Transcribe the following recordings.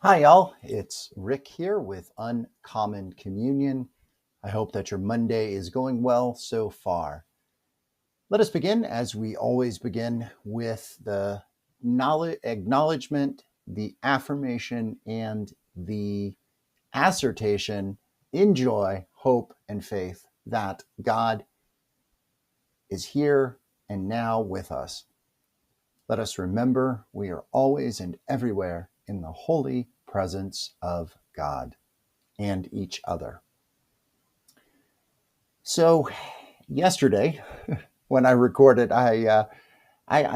Hi, y'all. It's Rick here with Uncommon Communion. I hope that your Monday is going well so far. Let us begin, as we always begin, with the knowledge, acknowledgement, the affirmation, and the assertion in joy, hope, and faith that God is here and now with us. Let us remember we are always and everywhere in the holy presence of God and each other. So, yesterday when I recorded, I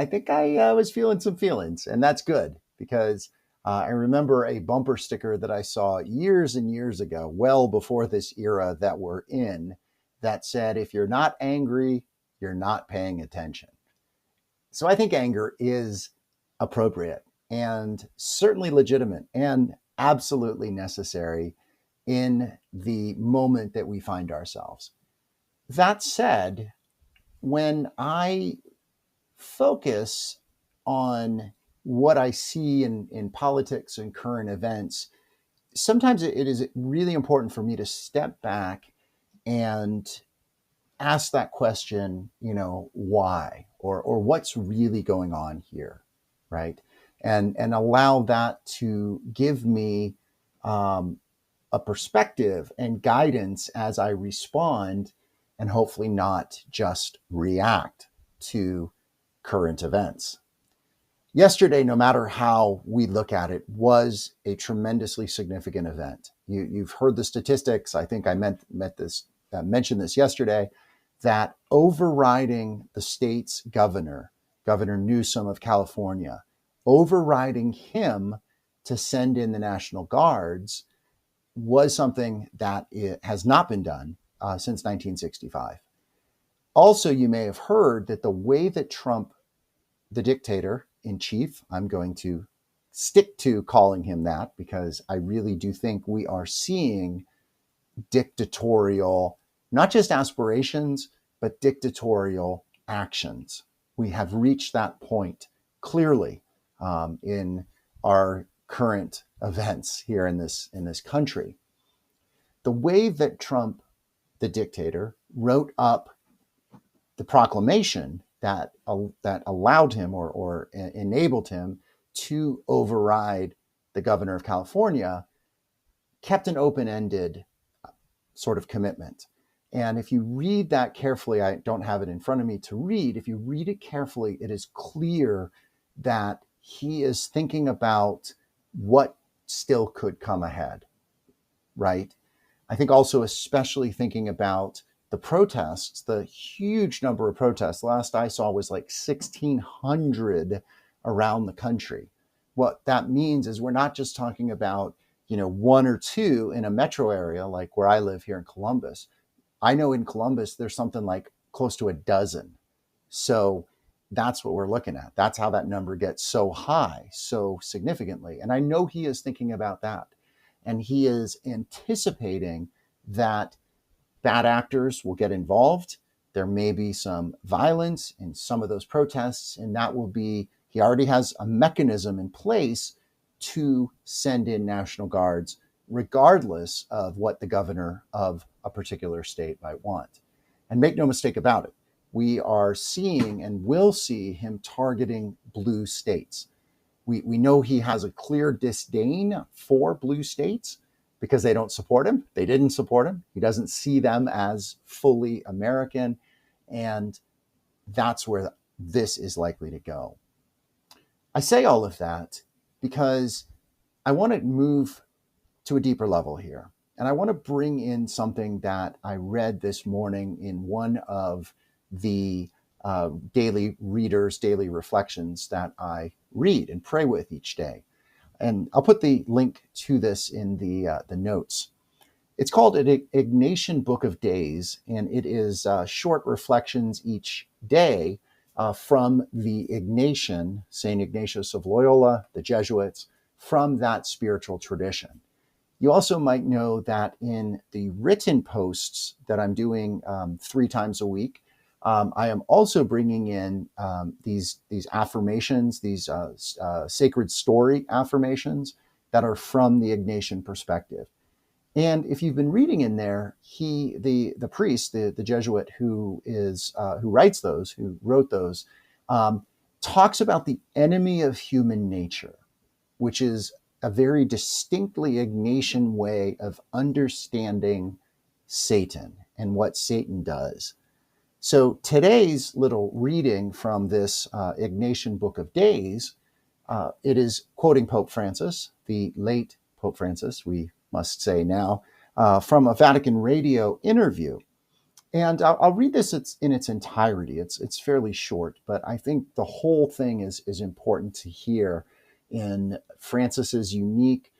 think I was feeling some feelings, and that's good because I remember a bumper sticker that I saw years and years ago, well before this era that we're in, that said, "If you're not angry, you're not paying attention." So I think anger is appropriate and certainly legitimate and absolutely necessary in the moment that we find ourselves. That said, when I focus on what I see in politics and current events, sometimes it is really important for me to step back and ask that question, why or what's really going on here, right? And allow that to give me um, a perspective and guidance as I respond, and hopefully not just react to current events. Yesterday, no matter how we look at it, was a tremendously significant event. You've heard the statistics. I think I mentioned this yesterday, that overriding the state's governor, Governor Newsom of California, overriding him to send in the National Guards was something that it has not been done since 1965. Also, you may have heard that the way that Trump, the dictator in chief, I'm going to stick to calling him that because I really do think we are seeing dictatorial, not just aspirations, but dictatorial actions. We have reached that point clearly in our current events here in this country. The way that Trump, the dictator, wrote up the proclamation that allowed him or enabled him to override the governor of California kept an open-ended sort of commitment. And if you read that carefully, I don't have it in front of me to read. If you read it carefully, it is clear that he is thinking about what still could come ahead, right? I think also, especially thinking about the protests, the huge number of protests. Last I saw was like 1,600 around the country. What that means is we're not just talking about, one or two in a metro area like where I live here in Columbus. I know in Columbus, there's something like close to a dozen. So that's what we're looking at. That's how that number gets so high, so significantly. And I know he is thinking about that. And he is anticipating that bad actors will get involved. There may be some violence in some of those protests, and that will be, he already has a mechanism in place to send in National Guards, regardless of what the governor of a particular state might want. And make no mistake about it, we are seeing and will see him targeting blue states. We know he has a clear disdain for blue states because they don't support him. They didn't support him. He doesn't see them as fully American. And that's where this is likely to go. I say all of that because I want to move to a deeper level here. And I want to bring in something that I read this morning in one of the daily readers, daily reflections that I read and pray with each day. And I'll put the link to this in the notes. It's called an Ignatian Book of Days, and it is short reflections each day from the Ignatian, St. Ignatius of Loyola, the Jesuits, from that spiritual tradition. You also might know that in the written posts that I'm doing 3 times a week, I am also bringing in these affirmations, these sacred story affirmations that are from the Ignatian perspective. And if you've been reading in there, the priest, the Jesuit who wrote those, talks about the enemy of human nature, which is a very distinctly Ignatian way of understanding Satan and what Satan does. So today's little reading from this Ignatian Book of Days, it is quoting Pope Francis, the late Pope Francis, we must say now, from a Vatican Radio interview. And I'll read this in its entirety. It's fairly short, but I think the whole thing is important to hear in Francis's unique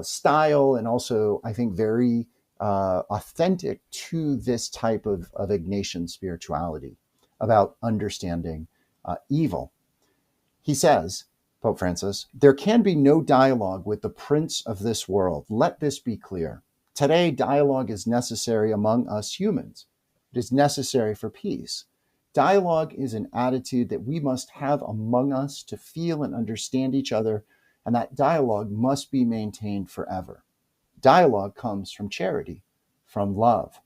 style, and also I think very authentic to this type of Ignatian spirituality about understanding evil. He says, Pope Francis, there can be no dialogue with the prince of this world. Let this be clear. Today, dialogue is necessary among us humans. It is necessary for peace. Dialogue is an attitude that we must have among us to feel and understand each other, and that dialogue must be maintained forever. Dialogue comes from charity, from love.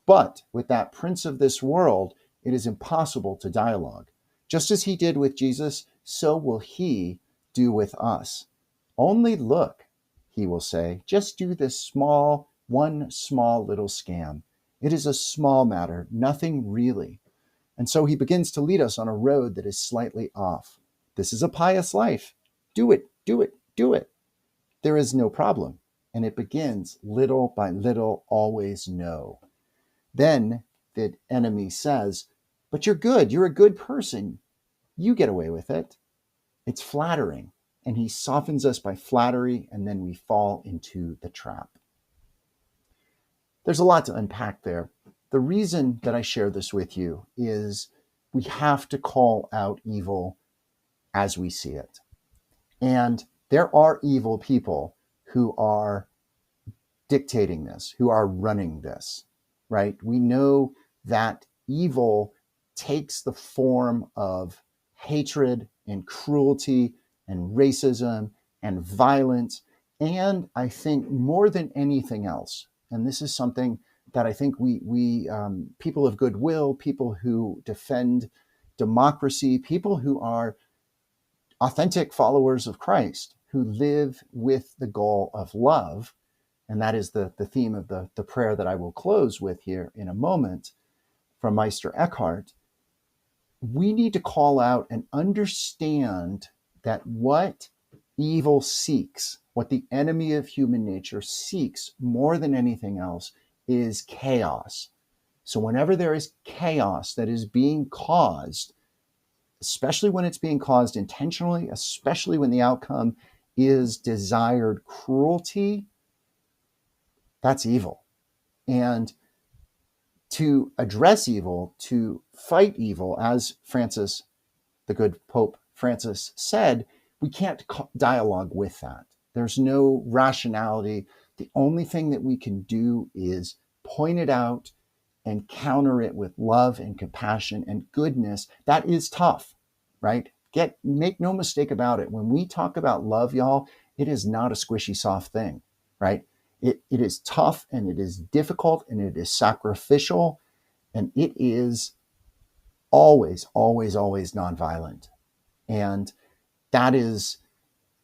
But with that prince of this world, it is impossible to dialogue. Just as he did with Jesus, so will he do with us. Only look, he will say, just do this one small little scam. It is a small matter, nothing really. And so he begins to lead us on a road that is slightly off. This is a pious life. Do it, do it, do it. There is no problem. And it begins little by little, always no. Then the enemy says, but you're good. You're a good person. You get away with it. It's flattering. And he softens us by flattery, and then we fall into the trap. There's a lot to unpack there. The reason that I share this with you is we have to call out evil as we see it. And there are evil people who are dictating this, who are running this, right? We know that evil takes the form of hatred and cruelty and racism and violence. And I think more than anything else, and this is something that I think we people of goodwill, people who defend democracy, people who are authentic followers of Christ, who live with the goal of love, and that is the theme of the prayer that I will close with here in a moment from Meister Eckhart. We need to call out and understand that what evil seeks, what the enemy of human nature seeks more than anything else, is chaos. So whenever there is chaos that is being caused, especially when it's being caused intentionally, especially when the outcome is desired cruelty, that's evil. And to address evil, to fight evil, as Francis, the good Pope Francis said, we can't dialogue with that. There's no rationality. The only thing that we can do is point it out and counter it with love and compassion and goodness. That is tough, right? Make no mistake about it. When we talk about love, y'all, it is not a squishy, soft thing, right? It is tough, and it is difficult, and it is sacrificial, and it is always, always, always nonviolent. And that is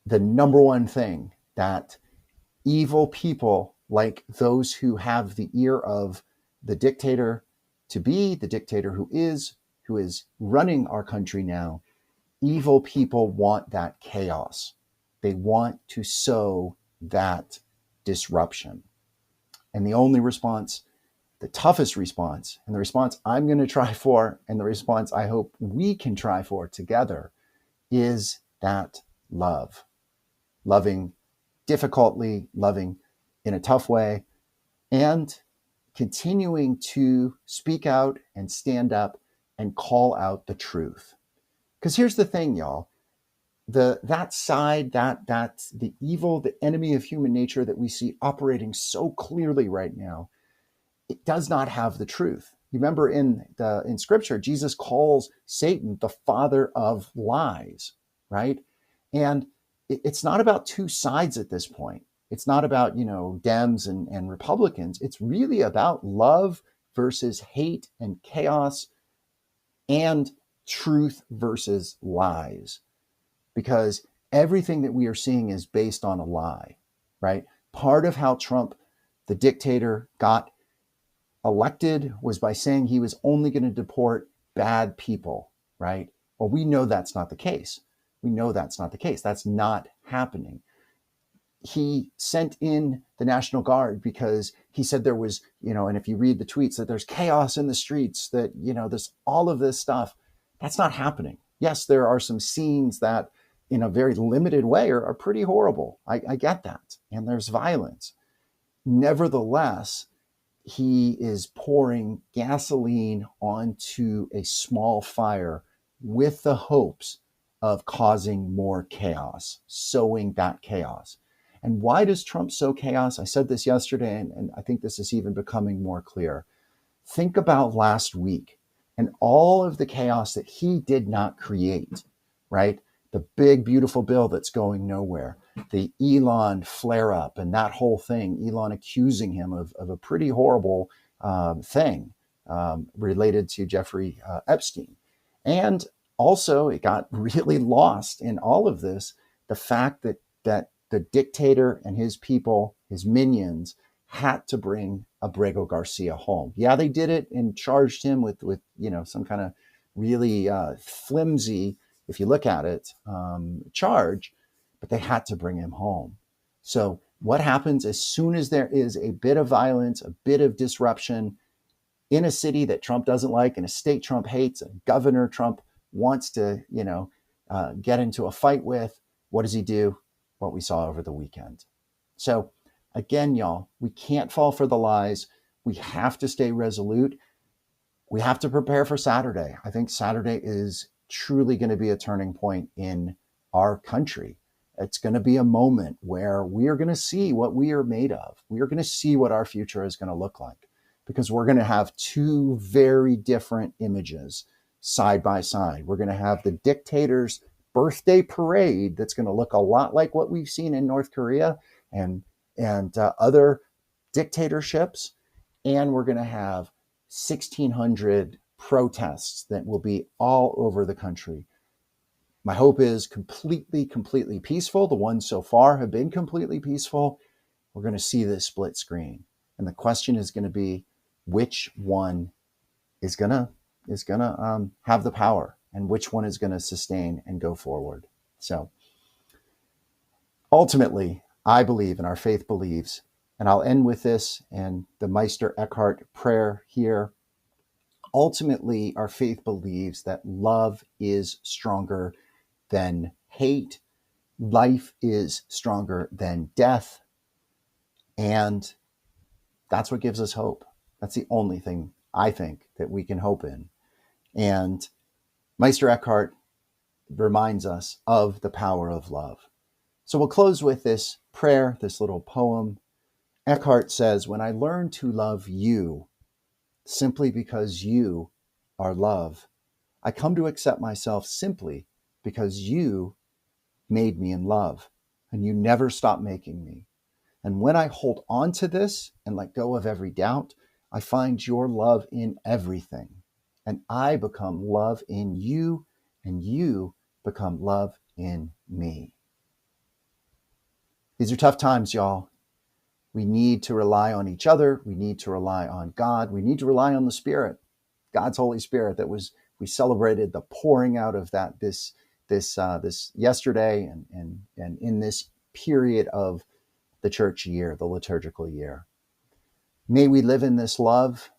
the number one thing that evil people, like those who have the ear of the dictator to be, the dictator who is running our country now, evil people want that chaos. They want to sow that disruption. And the only response, the toughest response, and the response I'm going to try for, and the response I hope we can try for together, is that love. Loving difficultly, loving in a tough way, and continuing to speak out and stand up and call out the truth. Because here's the thing, y'all. That side, that's the evil, the enemy of human nature that we see operating so clearly right now, it does not have the truth. You remember in Scripture, Jesus calls Satan the father of lies, right? And it's not about two sides at this point. It's not about, Dems and Republicans. It's really about love versus hate and chaos and truth versus lies, because everything that we are seeing is based on a lie, right? Part of how Trump, the dictator, got elected was by saying he was only going to deport bad people, right? Well, we know that's not the case. We know that's not the case. That's not happening. He sent in the National Guard because he said there was, and if you read the tweets, that there's chaos in the streets, that, there's all of this stuff. That's not happening. Yes, there are some scenes that, in a very limited way, are pretty horrible. I get that. And there's violence. Nevertheless, he is pouring gasoline onto a small fire with the hopes of causing more chaos, sowing that chaos. And why does Trump sow chaos? I said this yesterday, and I think this is even becoming more clear. Think about last week and all of the chaos that he did not create, right? The big, beautiful bill that's going nowhere, the Elon flare up and that whole thing, Elon accusing him of a pretty horrible thing related to Jeffrey Epstein. And also, it got really lost in all of this, the fact that the dictator and his people, his minions, had to bring Abrego Garcia home. Yeah, they did it and charged him with some kind of really flimsy, if you look at it, charge, but they had to bring him home. So what happens as soon as there is a bit of violence, a bit of disruption in a city that Trump doesn't like, in a state Trump hates, a governor Trump wants to, get into a fight with, what does he do? What we saw over the weekend. So again, y'all, we can't fall for the lies. We have to stay resolute. We have to prepare for Saturday. I think Saturday is truly going to be a turning point in our country. It's going to be a moment where we are going to see what we are made of. We are going to see what our future is going to look like, because we're going to have two very different images side by side. We're going to have the dictator's birthday parade that's going to look a lot like what we've seen in North Korea and other dictatorships. And we're going to have 1,600 protests that will be all over the country. My hope is completely peaceful. The ones so far have been completely peaceful. We're going to see this split screen. And the question is going to be, which one is going to have the power, and which one is going to sustain and go forward. So ultimately, I believe, and our faith believes, and I'll end with this and the Meister Eckhart prayer here. Ultimately, our faith believes that love is stronger than hate. Life is stronger than death. And that's what gives us hope. That's the only thing I think that we can hope in. And Meister Eckhart reminds us of the power of love. So we'll close with this prayer, this little poem. Eckhart says, "When I learned to love you simply because you are love, I come to accept myself simply because you made me in love, and you never stop making me. And when I hold on to this and let go of every doubt, I find your love in everything. And I become love in you, and you become love in me." These are tough times, y'all. We need to rely on each other. We need to rely on God. We need to rely on the Spirit, God's Holy Spirit. We celebrated the pouring out of that this yesterday and in this period of the church year, the liturgical year. May we live in this love,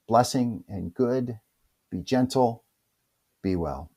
blessing, and good. Be gentle, be well.